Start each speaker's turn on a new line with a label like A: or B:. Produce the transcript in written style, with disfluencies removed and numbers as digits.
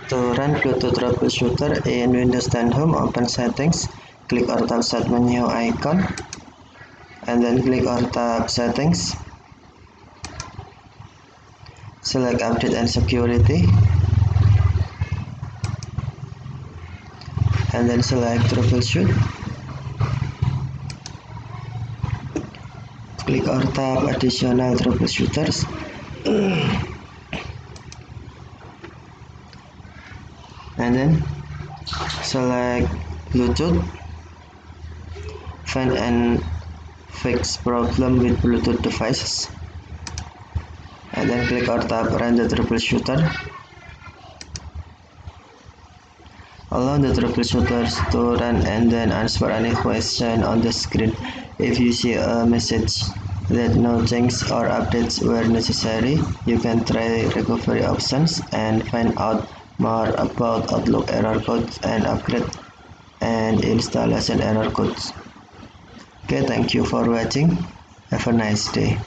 A: To run Bluetooth troubleshooter in Windows 10 Home, open Settings, click or tap Start menu icon, and then click or tap Settings. Select Update and Security, and then select Troubleshoot. Click or tap Additional Troubleshooters. And then select Bluetooth, find and fix problem with Bluetooth devices, and then click or tap Run the troubleshooter. Allow the troubleshooters to run and then answer any question on the screen. If you see a message that no changes or updates were necessary, you can try recovery options and find out more about Outlook error codes and upgrade and installation error codes. Okay, thank you for watching. Have a nice day.